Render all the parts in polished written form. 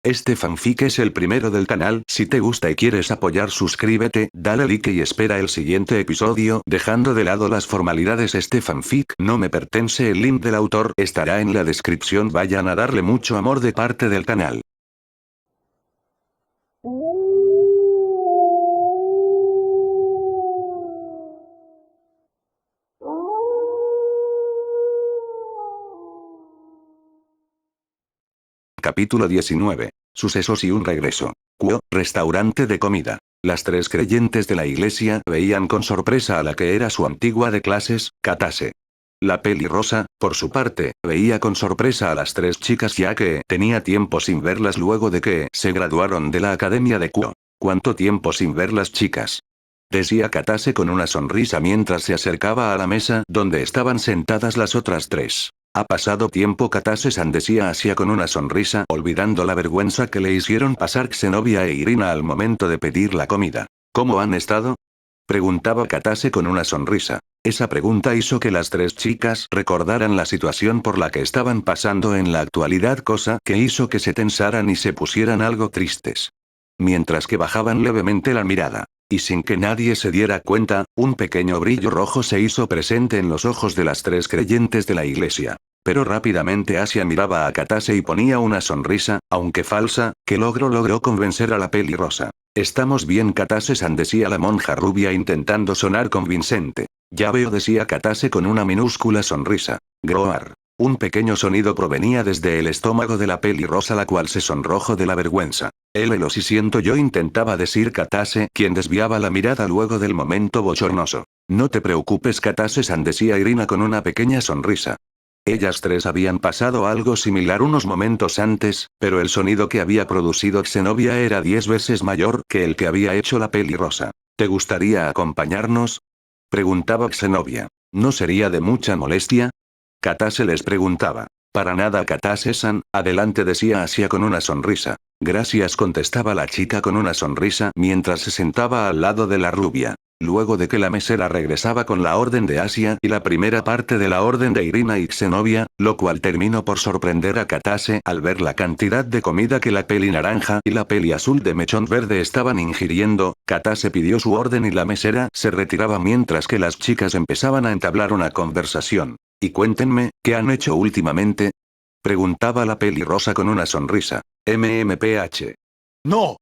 Este fanfic es el primero del canal. Si te gusta y quieres apoyar, suscríbete, dale like y espera el siguiente episodio. Dejando de lado las formalidades, este fanfic no me pertenece. El link del autor estará en la descripción. Vayan a darle mucho amor de parte del canal. Capítulo 19. Sucesos y un regreso. Kuo, restaurante de comida. Las tres creyentes de la iglesia veían con sorpresa a la que era su antigua de clases, Katase. La pelirrosa, por su parte, veía con sorpresa a las tres chicas ya que tenía tiempo sin verlas luego de que se graduaron de la academia de Kuo. ¿Cuánto tiempo sin ver las chicas?, decía Katase con una sonrisa mientras se acercaba a la mesa donde estaban sentadas las otras tres. Ha pasado tiempo, Katase-san, decía Asia con una sonrisa, olvidando la vergüenza que le hicieron pasar Zenobia e Irina al momento de pedir la comida. ¿Cómo han estado?, preguntaba Katase con una sonrisa. Esa pregunta hizo que las tres chicas recordaran la situación por la que estaban pasando en la actualidad, cosa que hizo que se tensaran y se pusieran algo tristes. Mientras que bajaban levemente la mirada, y sin que nadie se diera cuenta, un pequeño brillo rojo se hizo presente en los ojos de las tres creyentes de la iglesia. Pero rápidamente Asia miraba a Katase y ponía una sonrisa, aunque falsa, que logró convencer a la pelirrosa. Estamos bien, Katase-san, decía la monja rubia intentando sonar convincente. Ya veo, decía Katase con una minúscula sonrisa. Groar. Un pequeño sonido provenía desde el estómago de la pelirrosa, la cual se sonrojó de la vergüenza. Lo sí siento yo, intentaba decir Katase, quien desviaba la mirada luego del momento bochornoso. No te preocupes, Katase-san, decía Irina con una pequeña sonrisa. Ellas tres habían pasado algo similar unos momentos antes, pero el sonido que había producido Zenobia era 10 veces mayor que el que había hecho la pelirrosa. ¿Te gustaría acompañarnos?, preguntaba Zenobia. ¿No sería de mucha molestia?, Katase les preguntaba. Para nada, Katase-san, adelante, decía Asia con una sonrisa. Gracias, contestaba la chica con una sonrisa mientras se sentaba al lado de la rubia. Luego de que la mesera regresaba con la orden de Asia y la primera parte de la orden de Irina y Zenobia, lo cual terminó por sorprender a Katase al ver la cantidad de comida que la peli naranja y la peli azul de mechón verde estaban ingiriendo. Katase pidió su orden y la mesera se retiraba mientras que las chicas empezaban a entablar una conversación. Y cuéntenme, ¿qué han hecho últimamente?, preguntaba la pelirrosa con una sonrisa. MMPH. No.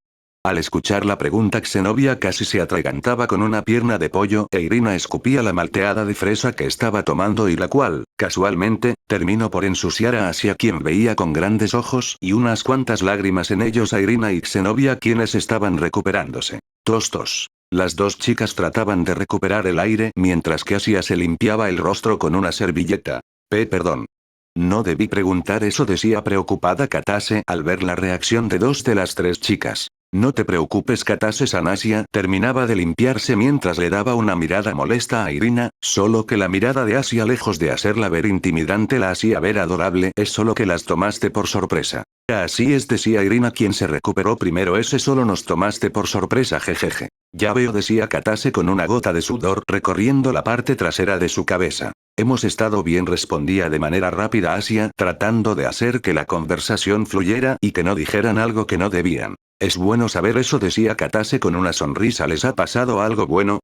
Al escuchar la pregunta, Zenobia casi se atragantaba con una pierna de pollo e Irina escupía la malteada de fresa que estaba tomando y la cual, casualmente, terminó por ensuciar a Asia, quien veía con grandes ojos y unas cuantas lágrimas en ellos a Irina y Zenobia, quienes estaban recuperándose. Tos. Las dos chicas trataban de recuperar el aire mientras que Asia se limpiaba el rostro con una servilleta. Perdón. No debí preguntar eso, decía preocupada Katase al ver la reacción de dos de las tres chicas. No te preocupes, Katase-san. Asia terminaba de limpiarse mientras le daba una mirada molesta a Irina, solo que la mirada de Asia, lejos de hacerla ver intimidante, la hacía ver adorable. Es solo que las tomaste por sorpresa. Así es, decía Irina, quien se recuperó primero. Ese solo nos tomaste por sorpresa, jejeje. Ya veo, decía Katase con una gota de sudor recorriendo la parte trasera de su cabeza. Hemos estado bien, respondía de manera rápida Asia, tratando de hacer que la conversación fluyera y que no dijeran algo que no debían. Es bueno saber eso, decía Katase con una sonrisa. ¿Les ha pasado algo bueno?,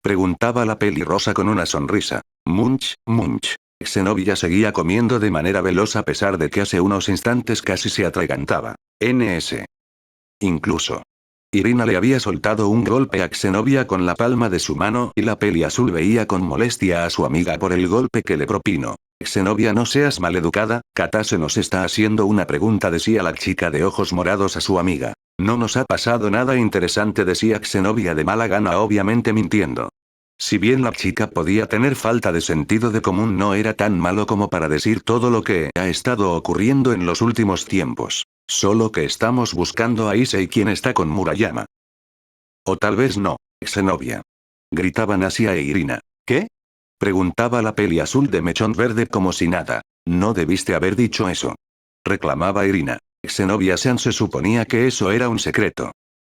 preguntaba la pelirrosa con una sonrisa. Munch. Zenobia seguía comiendo de manera veloz a pesar de que hace unos instantes casi se atragantaba. Incluso Irina le había soltado un golpe a Zenobia con la palma de su mano y la peli azul veía con molestia a su amiga por el golpe que le propinó. Zenobia, no seas maleducada, Katase nos está haciendo una pregunta, decía la chica de ojos morados a su amiga. No nos ha pasado nada interesante, decía Zenobia de mala gana, obviamente mintiendo. Si bien la chica podía tener falta de sentido de común, no era tan malo como para decir todo lo que ha estado ocurriendo en los últimos tiempos. Solo que estamos buscando a Issei, quien está con Murayama. O tal vez no, Zenobia, gritaban Asia e Irina. ¿Qué?, preguntaba la peli azul de mechón verde como si nada. No debiste haber dicho eso, reclamaba Irina. Zenobia-san, se suponía que eso era un secreto.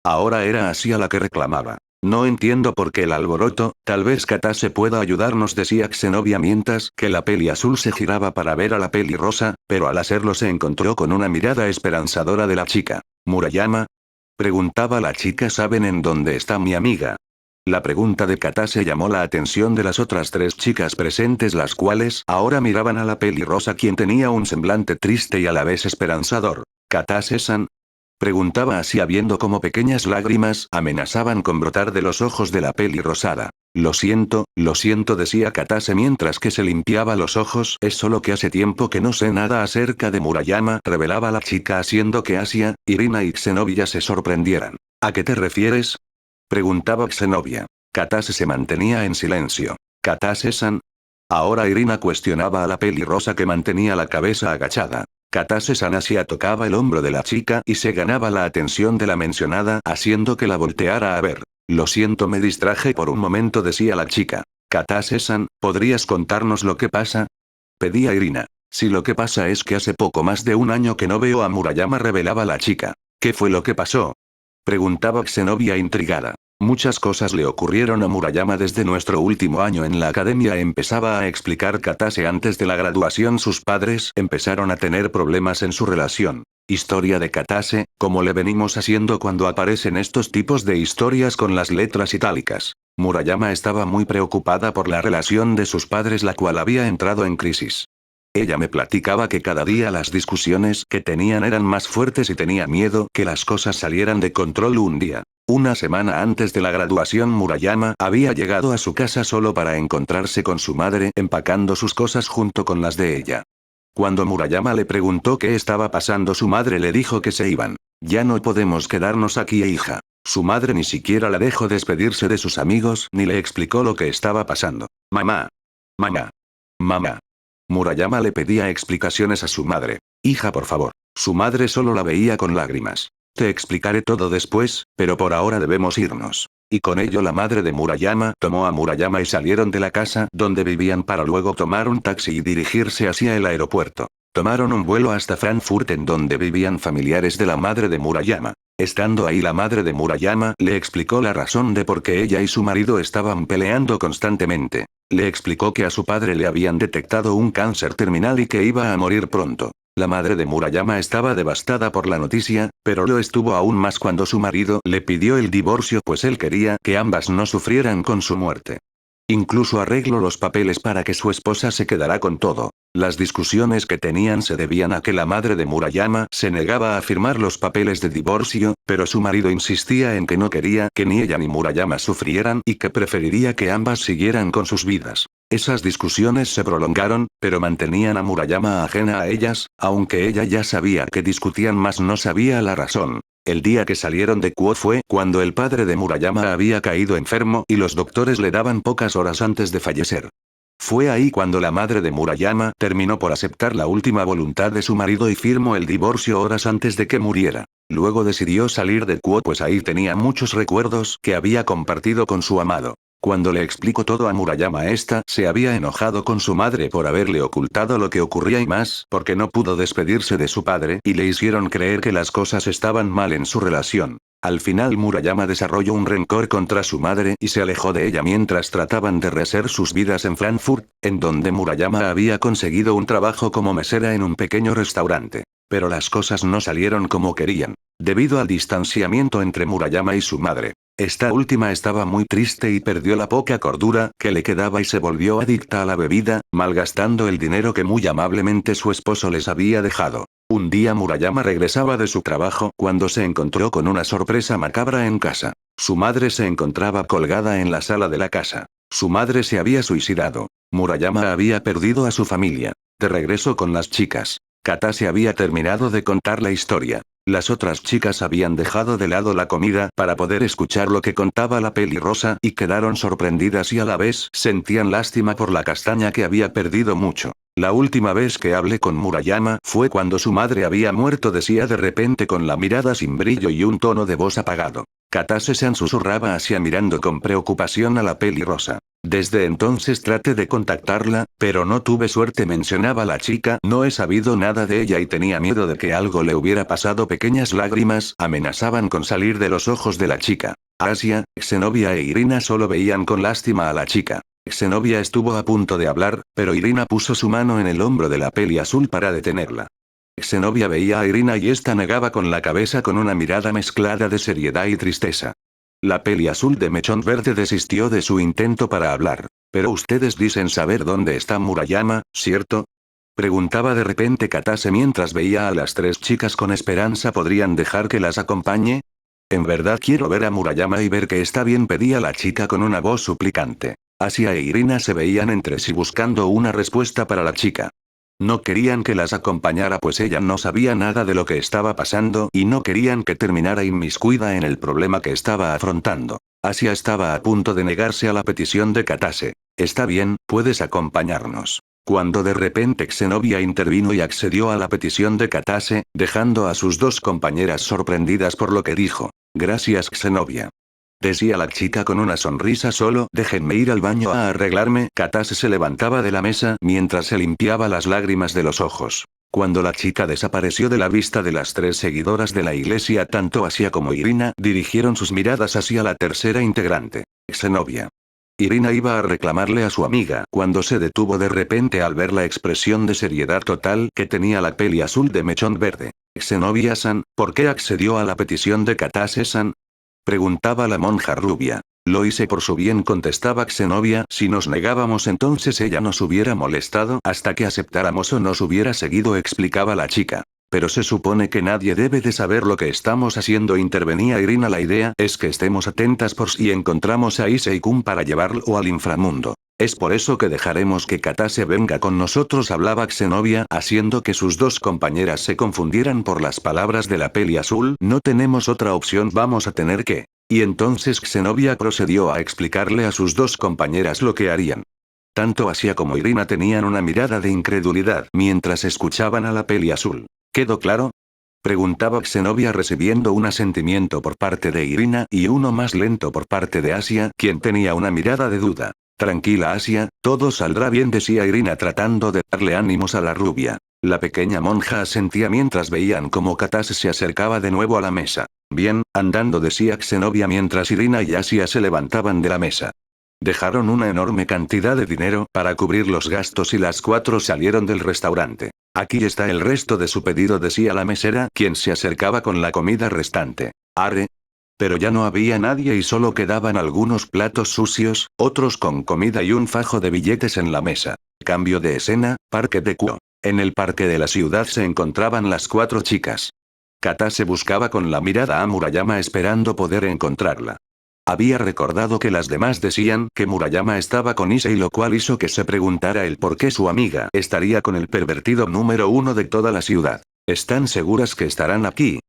Ahora era Asia la que reclamaba. No entiendo por qué el alboroto. Tal vez Katase pueda ayudarnos, decía Zenobia mientras que la peli azul se giraba para ver a la peli rosa, pero al hacerlo se encontró con una mirada esperanzadora de la chica. ¿Murayama? Preguntaba la chica. ¿Saben en dónde está mi amiga? La pregunta de Katase llamó la atención de las otras 3 chicas presentes, las cuales ahora miraban a la pelirrosa, quien tenía un semblante triste y a la vez esperanzador. ¿Katase-san? Preguntaba así, viendo cómo pequeñas lágrimas amenazaban con brotar de los ojos de la pelirrosada. Lo siento, decía Katase mientras que se limpiaba los ojos. Es solo que hace tiempo que no sé nada acerca de Murayama, revelaba la chica, haciendo que Asia, Irina y Xenobia se sorprendieran. ¿A qué te refieres? Preguntaba Xenobia. Katase se mantenía en silencio. ¿Katase-san? Ahora Irina cuestionaba a la pelirrosa, que mantenía la cabeza agachada. Katase-san Asia tocaba el hombro de la chica y se ganaba la atención de la mencionada, haciendo que la volteara a ver. Lo siento, me distraje por un momento, decía la chica. Katase-san, ¿podrías contarnos lo que pasa? Pedía Irina. Si lo que pasa es que hace poco más de un año que no veo a Murayama, revelaba la chica. ¿Qué fue lo que pasó? Preguntaba Xenobia intrigada. Muchas cosas le ocurrieron a Murayama desde nuestro último año en la academia, empezaba a explicar Katase. Antes de la graduación sus padres empezaron a tener problemas en su relación. Historia de Katase, como le venimos haciendo cuando aparecen estos tipos de historias con las letras itálicas. Murayama estaba muy preocupada por la relación de sus padres, la cual había entrado en crisis. Ella me platicaba que cada día las discusiones que tenían eran más fuertes y tenía miedo que las cosas salieran de control un día. Una semana antes de la graduación, Murayama había llegado a su casa solo para encontrarse con su madre empacando sus cosas junto con las de ella. Cuando Murayama le preguntó qué estaba pasando, su madre le dijo que se iban. Ya no podemos quedarnos aquí, hija. Su madre ni siquiera la dejó despedirse de sus amigos ni le explicó lo que estaba pasando. Mamá. Mamá. Mamá. Murayama le pedía explicaciones a su madre. Hija, por favor. Su madre solo la veía con lágrimas. Te explicaré todo después, pero por ahora debemos irnos. Y con ello la madre de Murayama tomó a Murayama y salieron de la casa donde vivían para luego tomar un taxi y dirigirse hacia el aeropuerto. Tomaron un vuelo hasta Frankfurt, en donde vivían familiares de la madre de Murayama. Estando ahí, la madre de Murayama le explicó la razón de por qué ella y su marido estaban peleando constantemente. Le explicó que a su padre le habían detectado un cáncer terminal y que iba a morir pronto. La madre de Murayama estaba devastada por la noticia, pero lo estuvo aún más cuando su marido le pidió el divorcio, pues él quería que ambas no sufrieran con su muerte. Incluso arregló los papeles para que su esposa se quedara con todo. Las discusiones que tenían se debían a que la madre de Murayama se negaba a firmar los papeles de divorcio, pero su marido insistía en que no quería que ni ella ni Murayama sufrieran y que preferiría que ambas siguieran con sus vidas. Esas discusiones se prolongaron, pero mantenían a Murayama ajena a ellas, aunque ella ya sabía que discutían, mas no sabía la razón. El día que salieron de Kuo fue cuando el padre de Murayama había caído enfermo y los doctores le daban pocas horas antes de fallecer. Fue ahí cuando la madre de Murayama terminó por aceptar la última voluntad de su marido y firmó el divorcio horas antes de que muriera. Luego decidió salir de Kuo, pues ahí tenía muchos recuerdos que había compartido con su amado. Cuando le explicó todo a Murayama, ésta se había enojado con su madre por haberle ocultado lo que ocurría y más porque no pudo despedirse de su padre y le hicieron creer que las cosas estaban mal en su relación. Al final Murayama desarrolló un rencor contra su madre y se alejó de ella mientras trataban de rehacer sus vidas en Frankfurt, en donde Murayama había conseguido un trabajo como mesera en un pequeño restaurante. Pero las cosas no salieron como querían, debido al distanciamiento entre Murayama y su madre. Esta última estaba muy triste y perdió la poca cordura que le quedaba y se volvió adicta a la bebida, malgastando el dinero que muy amablemente su esposo les había dejado. Un día Murayama regresaba de su trabajo cuando se encontró con una sorpresa macabra en casa. Su madre se encontraba colgada en la sala de la casa. Su madre se había suicidado. Murayama había perdido a su familia. De regreso con las chicas, Katase había terminado de contar la historia. Las otras chicas habían dejado de lado la comida para poder escuchar lo que contaba la pelirrosa y quedaron sorprendidas y a la vez sentían lástima por la castaña, que había perdido mucho. La última vez que hablé con Murayama fue cuando su madre había muerto, decía de repente con la mirada sin brillo y un tono de voz apagado. Katase-san susurraba hacia, mirando con preocupación a la pelirrosa. Desde entonces traté de contactarla, pero no tuve suerte, mencionaba la chica. No he sabido nada de ella y tenía miedo de que algo le hubiera pasado. Pequeñas lágrimas amenazaban con salir de los ojos de la chica. Asia, Xenobia e Irina solo veían con lástima a la chica. Xenobia estuvo a punto de hablar, pero Irina puso su mano en el hombro de la peli azul para detenerla. Zenobia veía a Irina y esta negaba con la cabeza con una mirada mezclada de seriedad y tristeza. La peli azul de mechón verde desistió de su intento para hablar. Pero ustedes dicen saber dónde está Murayama, ¿cierto? Preguntaba de repente Katase mientras veía a las tres chicas con esperanza. ¿Podrían dejar que las acompañe? En verdad quiero ver a Murayama y ver que está bien, pedía la chica con una voz suplicante. Asia e Irina se veían entre sí buscando una respuesta para la chica. No querían que las acompañara pues ella no sabía nada de lo que estaba pasando y no querían que terminara inmiscuida en el problema que estaba afrontando. Asia estaba a punto de negarse a la petición de Katase. Está bien, puedes acompañarnos. Cuando de repente Zenobia intervino y accedió a la petición de Katase, dejando a sus dos compañeras sorprendidas por lo que dijo. Gracias Zenobia. Decía la chica con una sonrisa. Solo déjenme ir al baño a arreglarme. Katase se levantaba de la mesa mientras se limpiaba las lágrimas de los ojos. Cuando la chica desapareció de la vista de las tres seguidoras de la iglesia, tanto Asia como Irina dirigieron sus miradas hacia la tercera integrante, Zenobia. Irina iba a reclamarle a su amiga cuando se detuvo de repente al ver la expresión de seriedad total que tenía la peli azul de mechón verde. Zenobia-san, ¿por qué accedió a la petición de Katase-san? Preguntaba la monja rubia. Lo hice por su bien, contestaba Zenobia. Si nos negábamos entonces ella nos hubiera molestado hasta que aceptáramos o nos hubiera seguido, explicaba la chica. Pero se supone que nadie debe de saber lo que estamos haciendo, intervenía Irina. La idea es que estemos atentas por si encontramos a Issei-kun para llevarlo al inframundo. Es por eso que dejaremos que Katase venga con nosotros, hablaba Zenobia, haciendo que sus dos compañeras se confundieran por las palabras de la peli azul. No tenemos otra opción, vamos a tener que. Y entonces Zenobia procedió a explicarle a sus dos compañeras lo que harían. Tanto Asia como Irina tenían una mirada de incredulidad mientras escuchaban a la peli azul. ¿Quedó claro? Preguntaba Zenobia, recibiendo un asentimiento por parte de Irina y uno más lento por parte de Asia, quien tenía una mirada de duda. Tranquila Asia, todo saldrá bien, decía Irina tratando de darle ánimos a la rubia. La pequeña monja asentía mientras veían cómo Katase se acercaba de nuevo a la mesa. Bien, andando, decía Zenobia mientras Irina y Asia se levantaban de la mesa. Dejaron una enorme cantidad de dinero para cubrir los gastos y las cuatro salieron del restaurante. Aquí está el resto de su pedido, decía la mesera, quien se acercaba con la comida restante. Arre. Pero ya no había nadie y solo quedaban algunos platos sucios, otros con comida y un fajo de billetes en la mesa. Cambio de escena, Parque de Kuo. En el parque de la ciudad se encontraban las cuatro chicas. Katase buscaba con la mirada a Murayama esperando poder encontrarla. Había recordado que las demás decían que Murayama estaba con Issei, lo cual hizo que se preguntara el por qué su amiga estaría con el pervertido número uno de toda la ciudad. ¿Están seguras que estarán aquí?,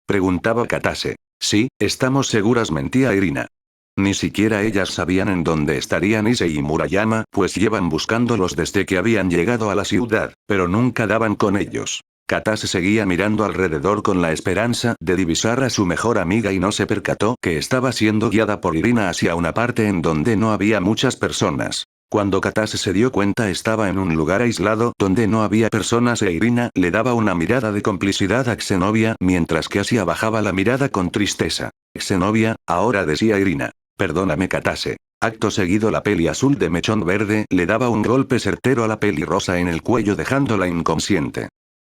preguntaba Katase. Sí, estamos seguras, mentía Irina. Ni siquiera ellas sabían en dónde estarían Issei y Murayama, pues llevan buscándolos desde que habían llegado a la ciudad, pero nunca daban con ellos. Katase seguía mirando alrededor con la esperanza de divisar a su mejor amiga y no se percató que estaba siendo guiada por Irina hacia una parte en donde no había muchas personas. Cuando Katase se dio cuenta estaba en un lugar aislado donde no había personas e Irina le daba una mirada de complicidad a Zenobia mientras que Asia bajaba la mirada con tristeza. Zenobia, ahora, decía Irina. Perdóname Katase. Acto seguido la peli azul de mechón verde le daba un golpe certero a la peli rosa en el cuello dejándola inconsciente.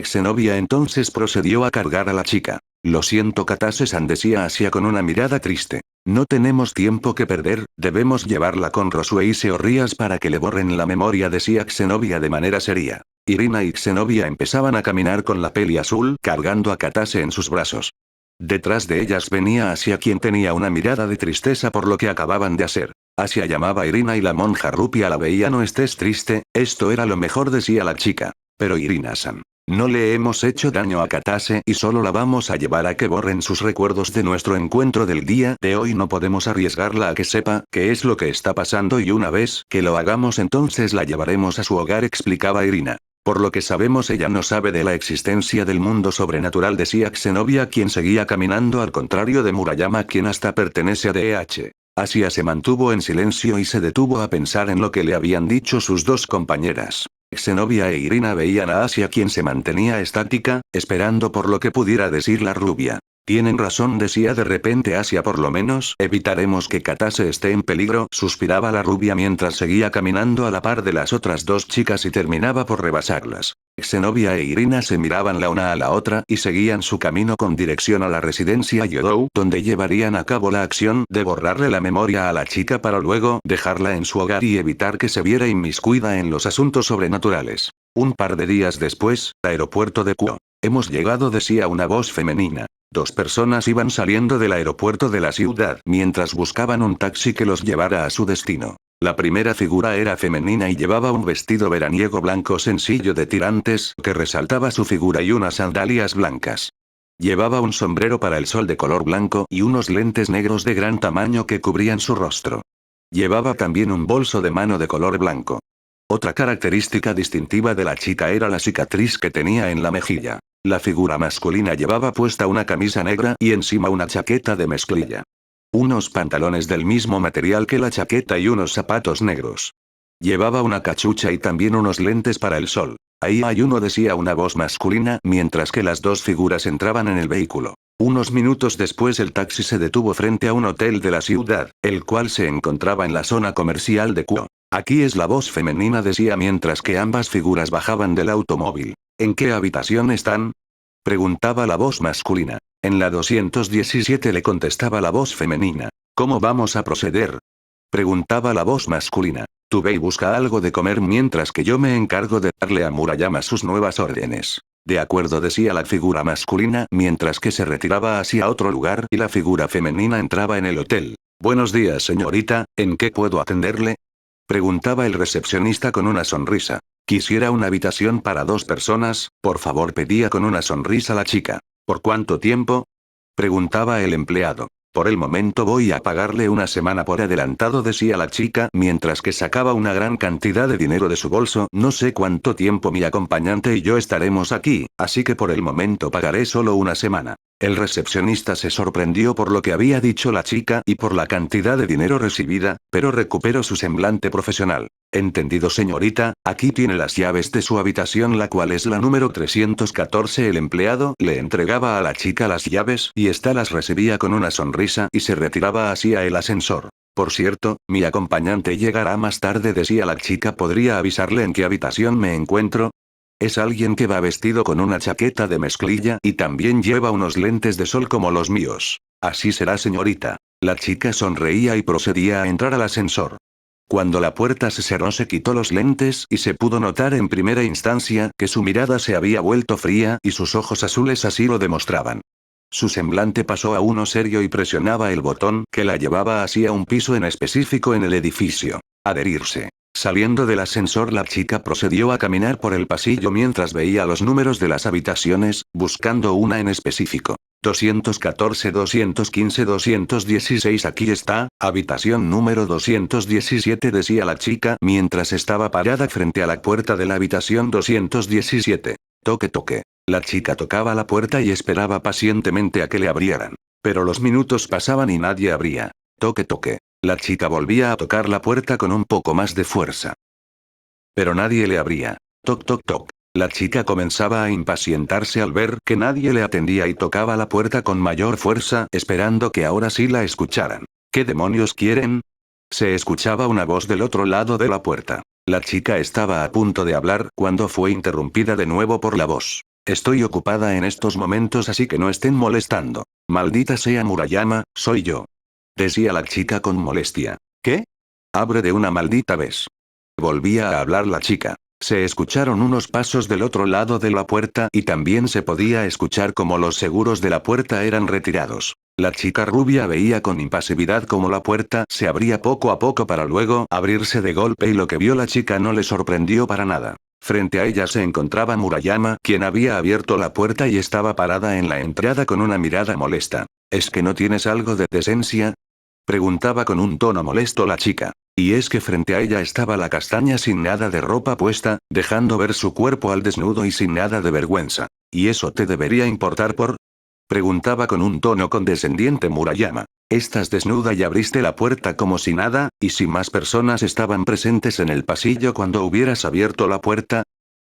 Zenobia entonces procedió a cargar a la chica. Lo siento Katase-san, decía Asia con una mirada triste. No tenemos tiempo que perder, debemos llevarla con Rosue y Seorrías para que le borren la memoria, decía Zenobia de manera seria. Irina y Zenobia empezaban a caminar con la peli azul cargando a Katase en sus brazos. Detrás de ellas venía Asia, quien tenía una mirada de tristeza por lo que acababan de hacer. Asia llamaba a Irina y la monja rupia la veía. No estés triste, esto era lo mejor, decía la chica. Pero Irina-san. No le hemos hecho daño a Katase y solo la vamos a llevar a que borren sus recuerdos de nuestro encuentro del día de hoy. No podemos arriesgarla a que sepa qué es lo que está pasando y una vez que lo hagamos entonces la llevaremos a su hogar, explicaba Irina. Por lo que sabemos ella no sabe de la existencia del mundo sobrenatural, decía Zenobia, quien seguía caminando al contrario de Murayama, quien hasta pertenece a DH. Asia se mantuvo en silencio y se detuvo a pensar en lo que le habían dicho sus dos compañeras. Zenobia e Irina veían a Asia, quien se mantenía estática, esperando por lo que pudiera decir la rubia. Tienen razón, decía de repente Asia, por lo menos evitaremos que Katase esté en peligro, suspiraba la rubia mientras seguía caminando a la par de las otras dos chicas y terminaba por rebasarlas. Zenobia e Irina se miraban la una a la otra y seguían su camino con dirección a la residencia Yodou, donde llevarían a cabo la acción de borrarle la memoria a la chica para luego dejarla en su hogar y evitar que se viera inmiscuida en los asuntos sobrenaturales. Un par de días después, aeropuerto de Kuo. Hemos llegado, decía una voz femenina. Dos personas iban saliendo del aeropuerto de la ciudad mientras buscaban un taxi que los llevara a su destino. La primera figura era femenina y llevaba un vestido veraniego blanco sencillo de tirantes que resaltaba su figura y unas sandalias blancas. Llevaba un sombrero para el sol de color blanco y unos lentes negros de gran tamaño que cubrían su rostro. Llevaba también un bolso de mano de color blanco. Otra característica distintiva de la chica era la cicatriz que tenía en la mejilla. La figura masculina llevaba puesta una camisa negra y encima una chaqueta de mezclilla. Unos pantalones del mismo material que la chaqueta y unos zapatos negros. Llevaba una cachucha y también unos lentes para el sol. Ahí hay uno, decía una voz masculina mientras que las dos figuras entraban en el vehículo. Unos minutos después el taxi se detuvo frente a un hotel de la ciudad, el cual se encontraba en la zona comercial de Kuo. Aquí es la voz femenina, decía mientras que ambas figuras bajaban del automóvil. ¿En qué habitación están? Preguntaba la voz masculina. En la 217, le contestaba la voz femenina. ¿Cómo vamos a proceder? Preguntaba la voz masculina. Tú ve y busca algo de comer mientras que yo me encargo de darle a Murayama sus nuevas órdenes. De acuerdo, decía la figura masculina mientras que se retiraba hacia otro lugar y la figura femenina entraba en el hotel. Buenos días, señorita, ¿en qué puedo atenderle? Preguntaba el recepcionista con una sonrisa. Quisiera una habitación para 2 personas, por favor, pedía con una sonrisa la chica. ¿Por cuánto tiempo? Preguntaba el empleado. Por el momento voy a pagarle una semana por adelantado, decía la chica mientras que sacaba una gran cantidad de dinero de su bolso. No sé cuánto tiempo mi acompañante y yo estaremos aquí, así que por el momento pagaré solo una semana. El recepcionista se sorprendió por lo que había dicho la chica y por la cantidad de dinero recibida, pero recuperó su semblante profesional. Entendido, señorita, aquí tiene las llaves de su habitación, la cual es la número 314. El empleado le entregaba a la chica las llaves y ésta las recibía con una sonrisa y se retiraba hacia el ascensor. Por cierto, mi acompañante llegará más tarde, decía la chica. ¿Podría avisarle en qué habitación me encuentro? Es alguien que va vestido con una chaqueta de mezclilla y también lleva unos lentes de sol como los míos. Así será, señorita. La chica sonreía y procedía a entrar al ascensor. Cuando la puerta se cerró se quitó los lentes y se pudo notar en primera instancia que su mirada se había vuelto fría y sus ojos azules así lo demostraban. Su semblante pasó a uno serio y presionaba el botón que la llevaba hacia un piso en específico en el edificio. Adherirse. Saliendo del ascensor, la chica procedió a caminar por el pasillo mientras veía los números de las habitaciones, buscando una en específico. 214, 215, 216. Aquí está, habitación número 217, decía la chica mientras estaba parada frente a la puerta de la habitación 217. Toque, toque. La chica tocaba la puerta y esperaba pacientemente a que le abrieran. Pero los minutos pasaban y nadie abría. Toque, toque. La chica volvía a tocar la puerta con un poco más de fuerza. Pero nadie le abría. Toc, toc, toc. La chica comenzaba a impacientarse al ver que nadie le atendía y tocaba la puerta con mayor fuerza, esperando que ahora sí la escucharan. ¿Qué demonios quieren? Se escuchaba una voz del otro lado de la puerta. La chica estaba a punto de hablar cuando fue interrumpida de nuevo por la voz. Estoy ocupada en estos momentos, así que no estén molestando. Maldita sea Murayama, soy yo. Decía la chica con molestia. ¿Qué? Abre de una maldita vez. Volvía a hablar la chica. Se escucharon unos pasos del otro lado de la puerta y también se podía escuchar cómo los seguros de la puerta eran retirados. La chica rubia veía con impasividad cómo la puerta se abría poco a poco para luego abrirse de golpe, y lo que vio la chica no le sorprendió para nada. Frente a ella se encontraba Murayama, quien había abierto la puerta y estaba parada en la entrada con una mirada molesta. ¿Es que no tienes algo de decencia? Preguntaba con un tono molesto la chica. Y es que frente a ella estaba la castaña sin nada de ropa puesta, dejando ver su cuerpo al desnudo y sin nada de vergüenza. ¿Y eso te debería importar por? Preguntaba con un tono condescendiente Murayama. Estás desnuda y abriste la puerta como si nada, y si más personas estaban presentes en el pasillo cuando hubieras abierto la puerta.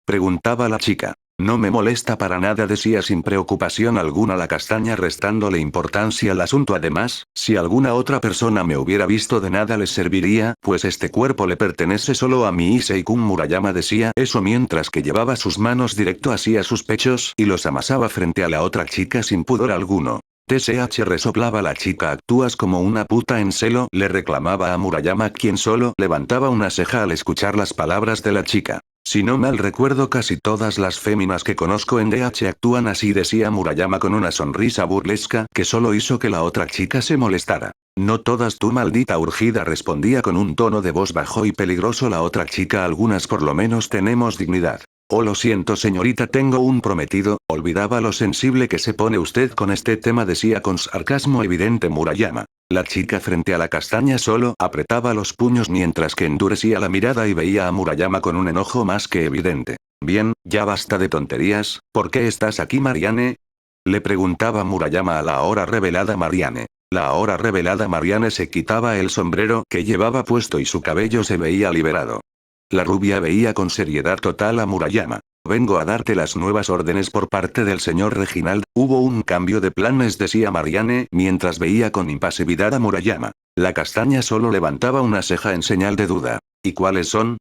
Preguntaba la chica. No me molesta para nada, decía sin preocupación alguna la castaña, restándole importancia al asunto. Además, si alguna otra persona me hubiera visto, de nada les serviría, pues este cuerpo le pertenece solo a mi Issei-kun. Murayama decía eso mientras que llevaba sus manos directo hacia sus pechos y los amasaba frente a la otra chica sin pudor alguno. TSH, resoplaba la chica. Actúas como una puta en celo, le reclamaba a Murayama, quien solo levantaba una ceja al escuchar las palabras de la chica. Si no mal recuerdo, casi todas las féminas que conozco en DH actúan así, decía Murayama con una sonrisa burlesca que solo hizo que la otra chica se molestara. No todas, tu maldita urgida, respondía con un tono de voz bajo y peligroso la otra chica. Algunas por lo menos tenemos dignidad. Oh, lo siento señorita, tengo un prometido. Olvidaba lo sensible que se pone usted con este tema, decía con sarcasmo evidente Murayama. La chica frente a la castaña solo apretaba los puños mientras que endurecía la mirada y veía a Murayama con un enojo más que evidente. Bien, ya basta de tonterías, ¿por qué estás aquí, Marianne? Le preguntaba Murayama a la ahora revelada Marianne. La ahora revelada Marianne se quitaba el sombrero que llevaba puesto y su cabello se veía liberado. La rubia veía con seriedad total a Murayama. Vengo a darte las nuevas órdenes por parte del señor Reginald. Hubo un cambio de planes, decía Marianne, mientras veía con impasividad a Murayama. La castaña solo levantaba una ceja en señal de duda. ¿Y cuáles son?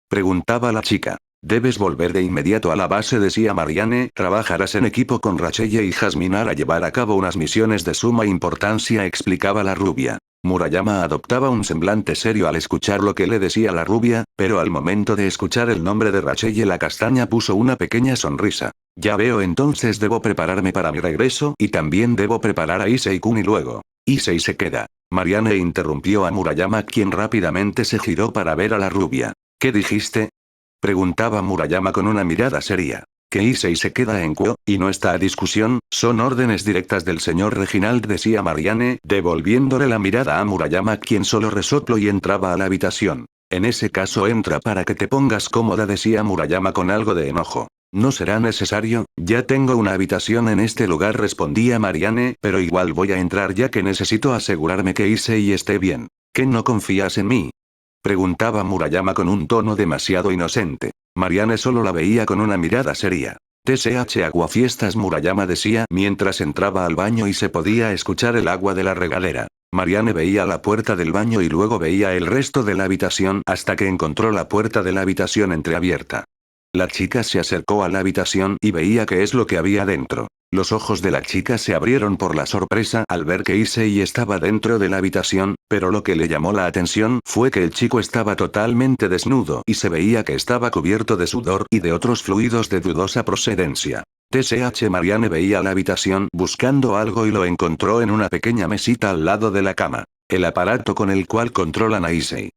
Preguntaba la chica. Debes volver de inmediato a la base, decía Marianne. Trabajarás en equipo con Rachelle y Jasmine para llevar a cabo unas misiones de suma importancia, explicaba la rubia. Murayama adoptaba un semblante serio al escuchar lo que le decía la rubia, pero al momento de escuchar el nombre de Rachelle, la castaña puso una pequeña sonrisa. Ya veo, entonces debo prepararme para mi regreso y también debo preparar a Issei-kun y luego. Issei se queda. Marianne interrumpió a Murayama, quien rápidamente se giró para ver a la rubia. ¿Qué dijiste? Preguntaba Murayama con una mirada seria. Que Issei se queda en Kuo, y no está a discusión, son órdenes directas del señor Reginald, decía Marianne, devolviéndole la mirada a Murayama, quien solo resopló y entraba a la habitación. En ese caso entra para que te pongas cómoda, decía Murayama con algo de enojo. No será necesario, ya tengo una habitación en este lugar, respondía Marianne, pero igual voy a entrar ya que necesito asegurarme que Issei esté bien. ¿Que no confías en mí? Preguntaba Murayama con un tono demasiado inocente. Marianne solo la veía con una mirada seria. TSH, aguafiestas, Murayama decía mientras entraba al baño y se podía escuchar el agua de la regadera. Marianne veía la puerta del baño y luego veía el resto de la habitación hasta que encontró la puerta de la habitación entreabierta. La chica se acercó a la habitación y veía qué es lo que había dentro. Los ojos de la chica se abrieron por la sorpresa al ver que Issei estaba dentro de la habitación, pero lo que le llamó la atención fue que el chico estaba totalmente desnudo y se veía que estaba cubierto de sudor y de otros fluidos de dudosa procedencia. TSH, Marianne veía la habitación buscando algo y lo encontró en una pequeña mesita al lado de la cama. El aparato con el cual controlan a Issei.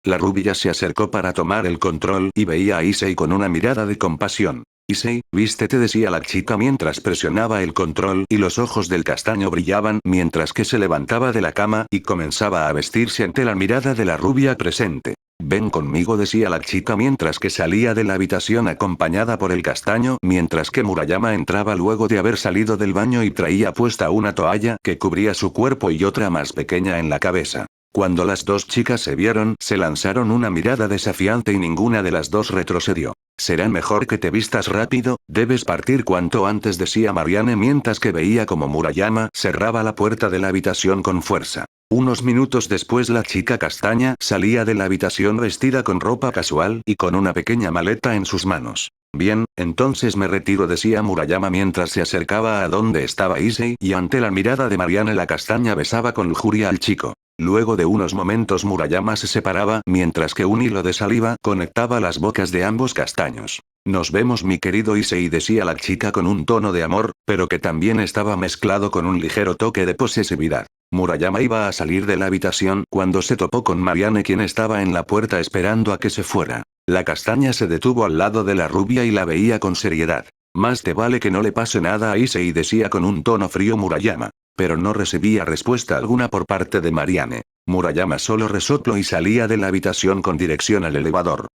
La rubia se acercó para tomar el control y veía a Issei con una mirada de compasión. Issei, vístete, decía la chica mientras presionaba el control y los ojos del castaño brillaban mientras que se levantaba de la cama y comenzaba a vestirse ante la mirada de la rubia presente. Ven conmigo, decía la chica mientras que salía de la habitación acompañada por el castaño, mientras que Murayama entraba luego de haber salido del baño y traía puesta una toalla que cubría su cuerpo y otra más pequeña en la cabeza. Cuando las dos chicas se vieron, se lanzaron una mirada desafiante y ninguna de las dos retrocedió. Será mejor que te vistas rápido, debes partir cuanto antes, decía Marianne mientras que veía como Murayama cerraba la puerta de la habitación con fuerza. Unos minutos después la chica castaña salía de la habitación vestida con ropa casual y con una pequeña maleta en sus manos. Bien, entonces me retiro, decía Murayama mientras se acercaba a donde estaba Issei y ante la mirada de Marianne la castaña besaba con lujuria al chico. Luego de unos momentos Murayama se separaba mientras que un hilo de saliva conectaba las bocas de ambos castaños. Nos vemos, mi querido Issei, decía la chica con un tono de amor, pero que también estaba mezclado con un ligero toque de posesividad. Murayama iba a salir de la habitación cuando se topó con Marianne, quien estaba en la puerta esperando a que se fuera. La castaña se detuvo al lado de la rubia y la veía con seriedad. Más te vale que no le pase nada a Issei, decía con un tono frío Murayama. Pero no recibía respuesta alguna por parte de Marianne. Murayama solo resopló y salía de la habitación con dirección al elevador.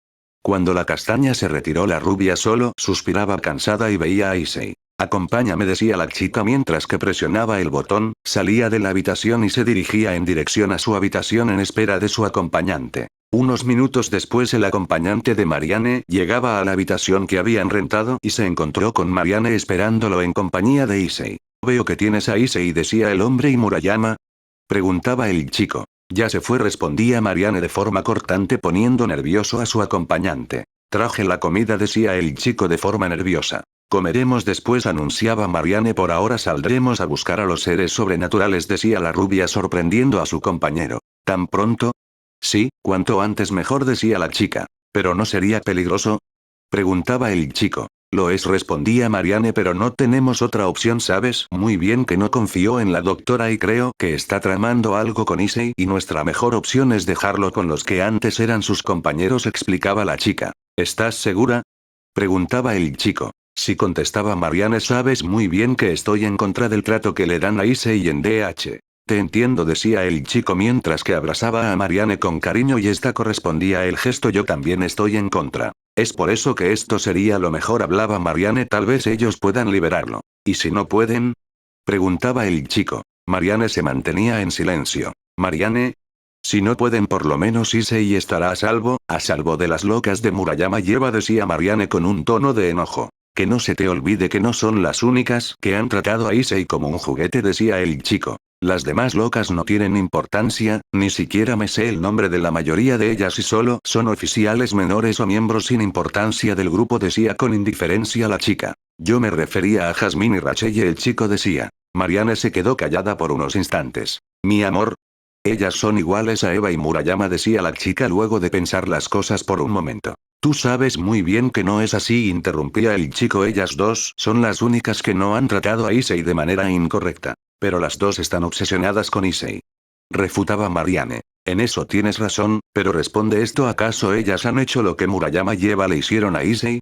Cuando la castaña se retiró, la rubia solo suspiraba cansada y veía a Issei. Acompáñame, decía la chica mientras que presionaba el botón, salía de la habitación y se dirigía en dirección a su habitación en espera de su acompañante. Unos minutos después el acompañante de Marianne llegaba a la habitación que habían rentado y se encontró con Marianne esperándolo en compañía de Issei. Veo que tienes a Issei, decía el hombre. ¿Y Murayama? Preguntaba el chico. Ya se fue, respondía Marianne de forma cortante, poniendo nervioso a su acompañante. Traje la comida, decía el chico de forma nerviosa. Comeremos después, anunciaba Marianne. Por ahora saldremos a buscar a los seres sobrenaturales, decía la rubia, sorprendiendo a su compañero. ¿Tan pronto? Sí, cuanto antes mejor, decía la chica. ¿Pero no sería peligroso? Preguntaba el chico. Lo es, respondía Marianne, pero no tenemos otra opción, ¿sabes? Muy bien que no confío en la doctora y creo que está tramando algo con Issei y nuestra mejor opción es dejarlo con los que antes eran sus compañeros, explicaba la chica. ¿Estás segura? Preguntaba el chico. Sí, contestaba Marianne, sabes muy bien que estoy en contra del trato que le dan a Issei en DH. Te entiendo, decía el chico mientras que abrazaba a Marianne con cariño y esta correspondía el gesto. Yo también estoy en contra. Es por eso que esto sería lo mejor, hablaba Marianne, tal vez ellos puedan liberarlo. ¿Y si no pueden? Preguntaba el chico. Marianne se mantenía en silencio. Marianne. Si no pueden, por lo menos Issei estará a salvo de las locas de Murayama, decía Marianne con un tono de enojo. Que no se te olvide que no son las únicas que han tratado a Issei como un juguete, decía el chico. Las demás locas no tienen importancia, ni siquiera me sé el nombre de la mayoría de ellas y solo son oficiales menores o miembros sin importancia del grupo, decía con indiferencia la chica. Yo me refería a Jasmine y Rachel, el chico decía. Marianne se quedó callada por unos instantes. Mi amor. Ellas son iguales a Eva y Murayama, decía la chica luego de pensar las cosas por un momento. Tú sabes muy bien que no es así, interrumpía el chico. Ellas dos son las únicas que no han tratado a Issei de manera incorrecta. Pero las dos están obsesionadas con Issei. Refutaba Marianne. En eso tienes razón, pero responde esto, ¿acaso ellas han hecho lo que Murayama y Eva le hicieron a Issei?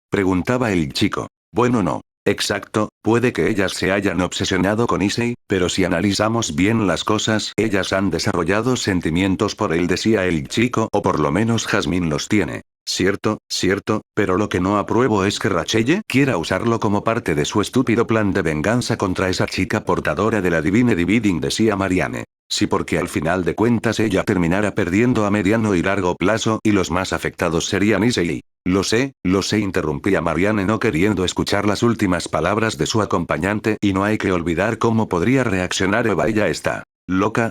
Preguntaba el chico. Bueno, no. Exacto, puede que ellas se hayan obsesionado con Issei, pero si analizamos bien las cosas, ellas han desarrollado sentimientos por él, decía el chico, o por lo menos Jasmine los tiene. Cierto, pero lo que no apruebo es que Rachelle quiera usarlo como parte de su estúpido plan de venganza contra esa chica portadora de la Divine Dividing, decía Marianne. Sí, porque al final de cuentas ella terminará perdiendo a mediano y largo plazo y los más afectados serían Issei. Lo sé, interrumpía Marianne no queriendo escuchar las últimas palabras de su acompañante, y no hay que olvidar cómo podría reaccionar Eva. Ella está loca,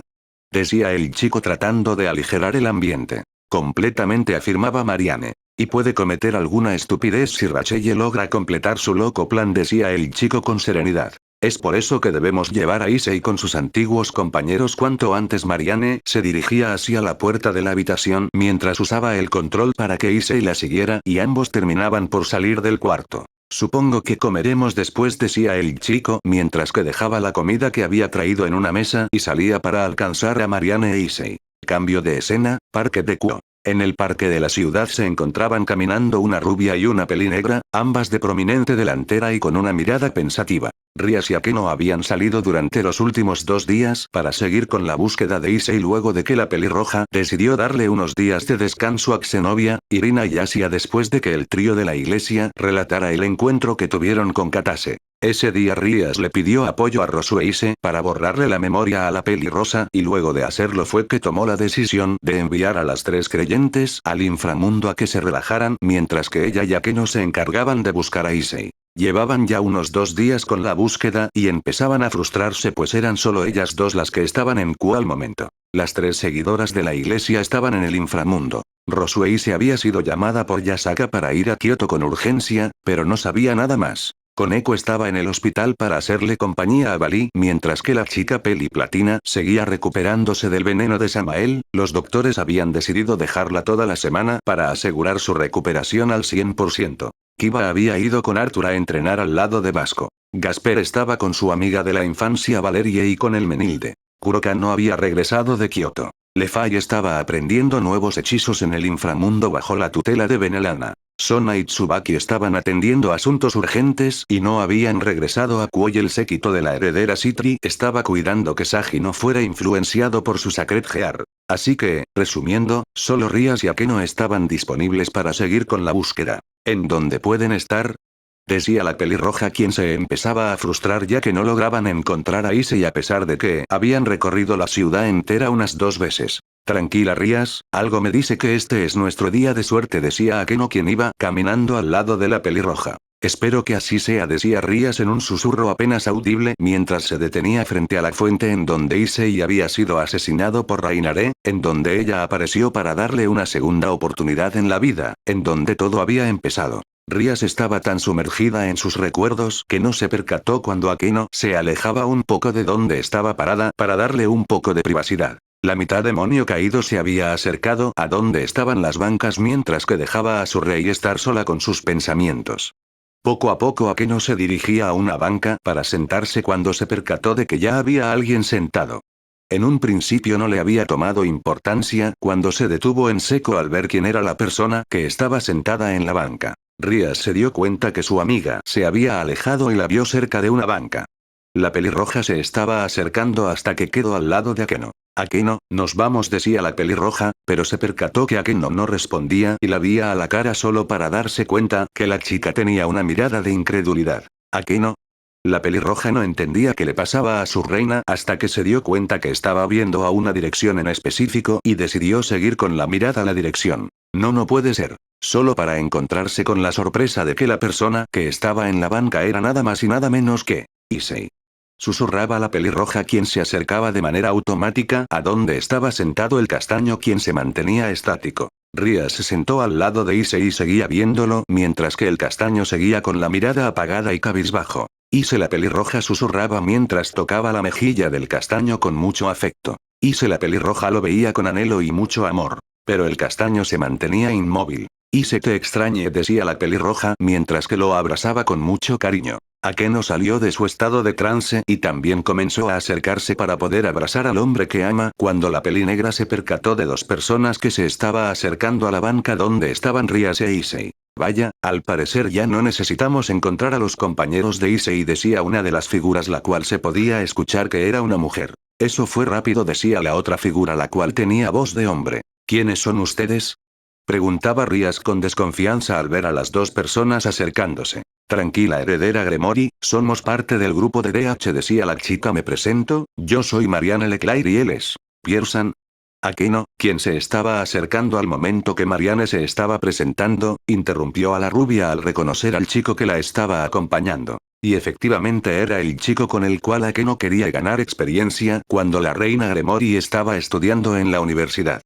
decía el chico tratando de aligerar el ambiente. Completamente, afirmaba Marianne. Y puede cometer alguna estupidez si Rachelle logra completar su loco plan, decía el chico con serenidad. Es por eso que debemos llevar a Issei con sus antiguos compañeros cuanto antes. Marianne se dirigía hacia la puerta de la habitación mientras usaba el control para que Issei la siguiera y ambos terminaban por salir del cuarto. Supongo que comeremos después, decía el chico mientras que dejaba la comida que había traído en una mesa y salía para alcanzar a Marianne e Issei. Cambio de escena, Parque de Kuo. En el parque de la ciudad se encontraban caminando una rubia y una pelinegra, ambas de prominente delantera y con una mirada pensativa. Rias y Akeno habían salido durante los últimos 2 días para seguir con la búsqueda de Issei luego de que la pelirroja decidió darle unos días de descanso a Xenovia, Irina y Asia después de que el trío de la iglesia relatara el encuentro que tuvieron con Katase. Ese día Rias le pidió apoyo a Rosueise para borrarle la memoria a la pelirrosa y luego de hacerlo fue que tomó la decisión de enviar a las 3 creyentes al inframundo a que se relajaran mientras que ella y Akeno se encargaban de buscar a Issei. Llevaban ya unos 2 días con la búsqueda y empezaban a frustrarse pues eran solo ellas dos las que estaban en Kuo al momento. Las 3 seguidoras de la iglesia estaban en el inframundo. Rosueise había sido llamada por Yasaka para ir a Kioto con urgencia, pero no sabía nada más. Koneko estaba en el hospital para hacerle compañía a Bali, mientras que la chica Peli Platina seguía recuperándose del veneno de Samael. Los doctores habían decidido dejarla toda la semana para asegurar su recuperación al 100%. Kiba había ido con Arthur a entrenar al lado de Vasco. Gasper estaba con su amiga de la infancia Valerie y con el Menilde. Kuroka no había regresado de Kioto. Lefay estaba aprendiendo nuevos hechizos en el inframundo bajo la tutela de Benelana. Sona y Tsubaki estaban atendiendo asuntos urgentes y no habían regresado a Kuo y el séquito de la heredera Citri estaba cuidando que Sagi no fuera influenciado por su Sacred Gear. Así que, resumiendo, solo Rias y Akeno estaban disponibles para seguir con la búsqueda. ¿En dónde pueden estar? decía la pelirroja, quien se empezaba a frustrar ya que no lograban encontrar a Issei a pesar de que habían recorrido la ciudad entera unas 2 veces. Tranquila Rías, algo me dice que este es nuestro día de suerte, decía Akeno, quien iba caminando al lado de la pelirroja. Espero que así sea, decía Rías en un susurro apenas audible mientras se detenía frente a la fuente en donde Issei había sido asesinado por Rainare, en donde ella apareció para darle una segunda oportunidad en la vida, en donde todo había empezado. Rías estaba tan sumergida en sus recuerdos que no se percató cuando Akeno se alejaba un poco de donde estaba parada para darle un poco de privacidad. La mitad demonio caído se había acercado a donde estaban las bancas mientras que dejaba a su rey estar sola con sus pensamientos. Poco a poco Akeno se dirigía a una banca para sentarse cuando se percató de que ya había alguien sentado. En un principio no le había tomado importancia cuando se detuvo en seco al ver quién era la persona que estaba sentada en la banca. Rías se dio cuenta que su amiga se había alejado y la vio cerca de una banca. La pelirroja se estaba acercando hasta que quedó al lado de Akeno. Akeno, nos vamos, decía la pelirroja, pero se percató que Akeno no respondía y la veía a la cara solo para darse cuenta que la chica tenía una mirada de incredulidad. Akeno. La pelirroja no entendía qué le pasaba a su reina hasta que se dio cuenta que estaba viendo a una dirección en específico y decidió seguir con la mirada a la dirección. No puede ser. Solo para encontrarse con la sorpresa de que la persona que estaba en la banca era nada más y nada menos que Issei. Susurraba la pelirroja, quien se acercaba de manera automática a donde estaba sentado el castaño, quien se mantenía estático. Rías se sentó al lado de Issei y seguía viéndolo mientras que el castaño seguía con la mirada apagada y cabizbajo. Issei, la pelirroja, susurraba mientras tocaba la mejilla del castaño con mucho afecto. Issei, la pelirroja, lo veía con anhelo y mucho amor. Pero el castaño se mantenía inmóvil. Issei, te extrañe, decía la pelirroja mientras que lo abrazaba con mucho cariño. Akeno salió de su estado de trance y también comenzó a acercarse para poder abrazar al hombre que ama cuando la pelinegra se percató de 2 personas que se estaba acercando a la banca donde estaban Rías e Issei. Vaya, al parecer ya no necesitamos encontrar a los compañeros de Issei, decía una de las figuras, la cual se podía escuchar que era una mujer. Eso fue rápido, decía la otra figura, la cual tenía voz de hombre. ¿Quiénes son ustedes?, preguntaba Rías con desconfianza al ver a las 2 personas acercándose. Tranquila, heredera Gremory, somos parte del grupo de DH, decía la chica. Me presento, yo soy Marianne Leclerc y él es Pierson. Akeno, quien se estaba acercando al momento que Marianne se estaba presentando, interrumpió a la rubia al reconocer al chico que la estaba acompañando. Y efectivamente era el chico con el cual Akeno quería ganar experiencia cuando la reina Gremory estaba estudiando en la universidad.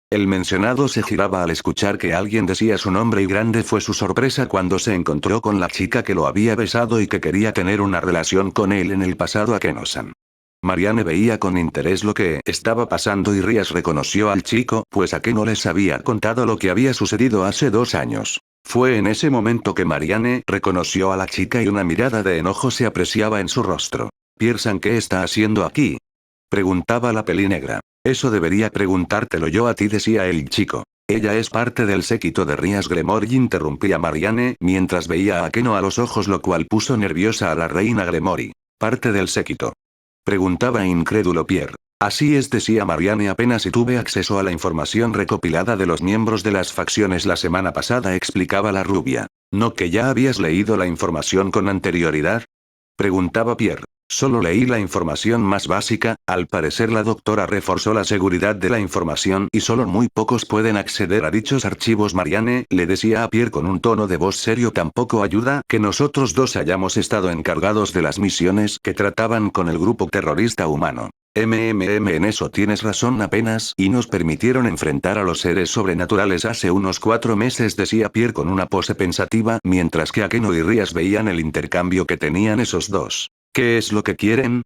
El mencionado se giraba al escuchar que alguien decía su nombre y grande fue su sorpresa cuando se encontró con la chica que lo había besado y que quería tener una relación con él en el pasado. Akeno-san. Marianne veía con interés lo que estaba pasando y Rías reconoció al chico, pues Akeno les había contado lo que había sucedido hace 2 años. Fue en ese momento que Marianne reconoció a la chica y una mirada de enojo se apreciaba en su rostro. Pierson, ¿qué está haciendo aquí?, preguntaba la pelinegra. Eso debería preguntártelo yo a ti, decía el chico. Ella es parte del séquito de Rías Gremory, interrumpía Marianne mientras veía a Akeno a los ojos, lo cual puso nerviosa a la reina Gremory. ¿Parte del séquito?, preguntaba incrédulo Pierre. Así es, decía Marianne, apenas si tuve acceso a la información recopilada de los miembros de las facciones la semana pasada, explicaba la rubia. ¿No que ya habías leído la información con anterioridad?, preguntaba Pierre. Solo leí la información más básica, al parecer la doctora reforzó la seguridad de la información y solo muy pocos pueden acceder a dichos archivos. Marianne le decía a Pierre con un tono de voz serio, tampoco ayuda que nosotros 2 hayamos estado encargados de las misiones que trataban con el grupo terrorista humano. En eso tienes razón, apenas y nos permitieron enfrentar a los seres sobrenaturales hace unos 4 meses, decía Pierre con una pose pensativa mientras que Akeno y Rías veían el intercambio que tenían esos 2. ¿Qué es lo que quieren?,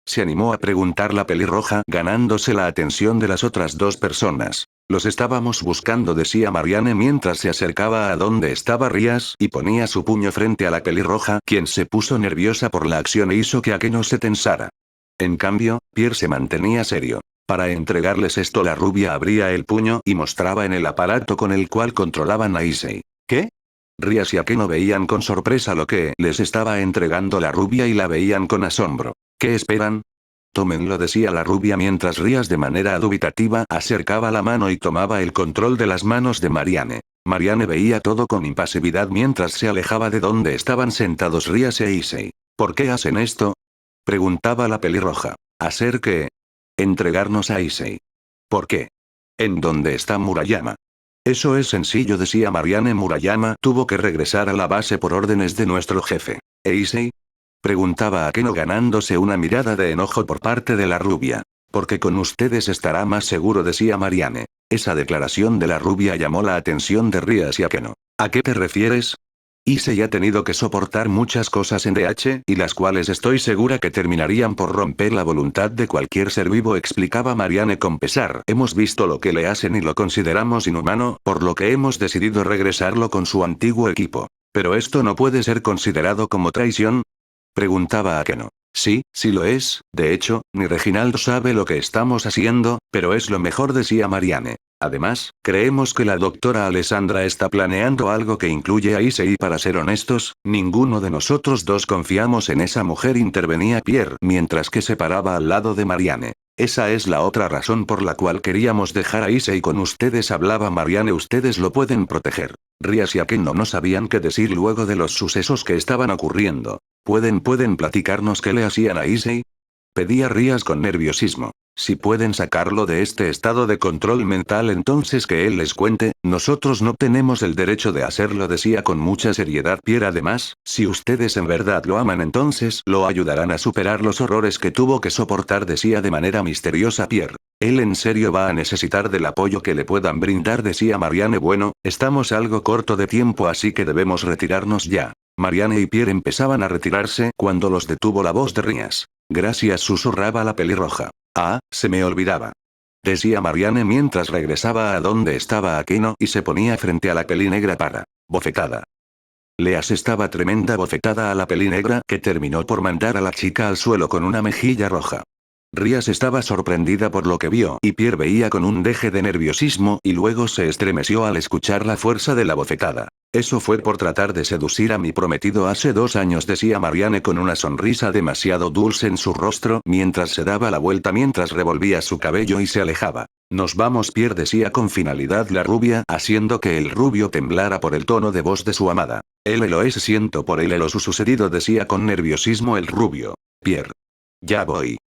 se animó a preguntar la pelirroja, ganándose la atención de las otras 2 personas. Los estábamos buscando, decía Marianne mientras se acercaba a donde estaba Rías y ponía su puño frente a la pelirroja, quien se puso nerviosa por la acción e hizo que Akeno se tensara. En cambio, Pierre se mantenía serio. Para entregarles esto, la rubia abría el puño y mostraba en el aparato con el cual controlaban a Issei. ¿Qué? Rías y Akeno veían con sorpresa lo que les estaba entregando la rubia y la veían con asombro. ¿Qué esperan? Tómenlo, decía la rubia mientras Rías de manera dubitativa acercaba la mano y tomaba el control de las manos de Marianne. Marianne veía todo con impasividad mientras se alejaba de donde estaban sentados Rias e Issei. ¿Por qué hacen esto? Preguntaba la pelirroja. ¿Hacer qué? Entregarnos a Issei. ¿Por qué? ¿En dónde está Murayama? Eso es sencillo, decía Marianne. Murayama tuvo que regresar a la base por órdenes de nuestro jefe. ¿E Issei? Preguntaba Akeno ganándose una mirada de enojo por parte de la rubia. Porque con ustedes estará más seguro, decía Marianne. Esa declaración de la rubia llamó la atención de Rias y Akeno. ¿A qué te refieres? Issei ha tenido que soportar muchas cosas en DH, y las cuales estoy segura que terminarían por romper la voluntad de cualquier ser vivo, explicaba Marianne con pesar. Hemos visto lo que le hacen y lo consideramos inhumano, por lo que hemos decidido regresarlo con su antiguo equipo. ¿Pero esto no puede ser considerado como traición? Preguntaba Akeno. Sí, sí lo es, de hecho, ni Reginald sabe lo que estamos haciendo, pero es lo mejor, decía Marianne. Además, creemos que la doctora Alessandra está planeando algo que incluye a Issei y para ser honestos, ninguno de nosotros dos confiamos en esa mujer, intervenía Pierre mientras que se paraba al lado de Marianne. Esa es la otra razón por la cual queríamos dejar a Issei con ustedes, hablaba Marianne. Ustedes lo pueden proteger. Rias y Akeno no sabían qué decir luego de los sucesos que estaban ocurriendo. ¿Pueden platicarnos qué le hacían a Issei? Pedía Rias con nerviosismo. Si pueden sacarlo de este estado de control mental, entonces que él les cuente. Nosotros no tenemos el derecho de hacerlo, decía con mucha seriedad Pierre. Además, si ustedes en verdad lo aman, entonces lo ayudarán a superar los horrores que tuvo que soportar, decía de manera misteriosa Pierre. Él en serio va a necesitar del apoyo que le puedan brindar, decía Marianne. Bueno, estamos algo corto de tiempo, así que debemos retirarnos ya. Marianne y Pierre empezaban a retirarse cuando los detuvo la voz de Rias. Gracias, susurraba la pelirroja. Ah, se me olvidaba. Decía Marianne mientras regresaba a donde estaba Akeno y se ponía frente a la pelinegra para bofetada. Le asestaba tremenda bofetada a la pelinegra, que terminó por mandar a la chica al suelo con una mejilla roja. Rias estaba sorprendida por lo que vio y Pierre veía con un deje de nerviosismo y luego se estremeció al escuchar la fuerza de la bofetada. Eso fue por tratar de seducir a mi prometido hace 2 años, decía Marianne con una sonrisa demasiado dulce en su rostro mientras se daba la vuelta mientras revolvía su cabello y se alejaba. Nos vamos, Pierre, decía con finalidad la rubia, haciendo que el rubio temblara por el tono de voz de su amada. Él lo es, siento por él lo sucedido, decía con nerviosismo el rubio. Pierre. Ya voy.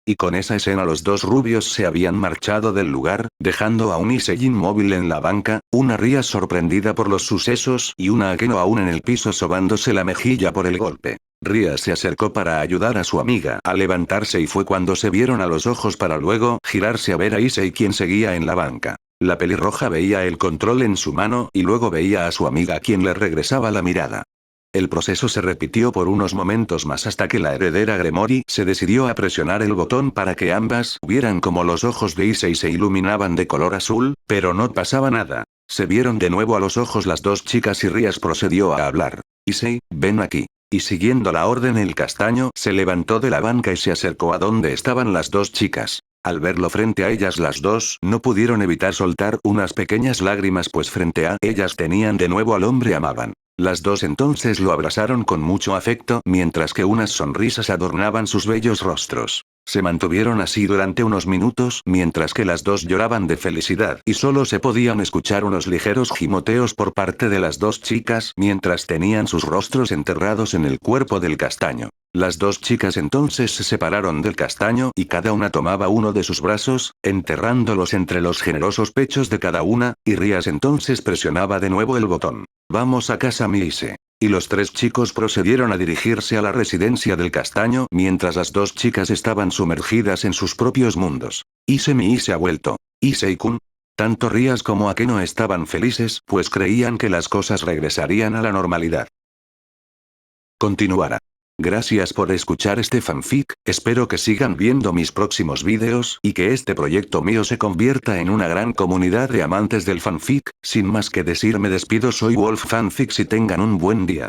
Y con esa escena los dos rubios se habían marchado del lugar, dejando a un Issei inmóvil en la banca, una Rias sorprendida por los sucesos y una Akeno aún en el piso sobándose la mejilla por el golpe. Rias se acercó para ayudar a su amiga a levantarse y fue cuando se vieron a los ojos para luego girarse a ver a Issei, quien seguía en la banca. La pelirroja veía el control en su mano y luego veía a su amiga, quien le regresaba la mirada. El proceso se repitió por unos momentos más hasta que la heredera Gremory se decidió a presionar el botón para que ambas vieran como los ojos de Issei se iluminaban de color azul, pero no pasaba nada. Se vieron de nuevo a los ojos las dos chicas y Rias procedió a hablar. Issei, ven aquí. Y siguiendo la orden, el castaño se levantó de la banca y se acercó a donde estaban las dos chicas. Al verlo frente a ellas, las dos no pudieron evitar soltar unas pequeñas lágrimas, pues frente a ellas tenían de nuevo al hombre amaban. Las dos entonces lo abrazaron con mucho afecto mientras que unas sonrisas adornaban sus bellos rostros. Se mantuvieron así durante unos minutos mientras que las dos lloraban de felicidad y solo se podían escuchar unos ligeros gimoteos por parte de las dos chicas mientras tenían sus rostros enterrados en el cuerpo del castaño. Las dos chicas entonces se separaron del castaño y cada una tomaba uno de sus brazos, enterrándolos entre los generosos pechos de cada una, y Rias entonces presionaba de nuevo el botón. Vamos a casa, Mise. Y los tres chicos procedieron a dirigirse a la residencia del castaño mientras las dos chicas estaban sumergidas en sus propios mundos. Mise ha vuelto. Issei-kun. Tanto Rias como Akeno estaban felices, pues creían que las cosas regresarían a la normalidad. Continuará. Gracias por escuchar este fanfic, espero que sigan viendo mis próximos vídeos y que este proyecto mío se convierta en una gran comunidad de amantes del fanfic. Sin más que decir, me despido, soy Wolf Fanfics y tengan un buen día.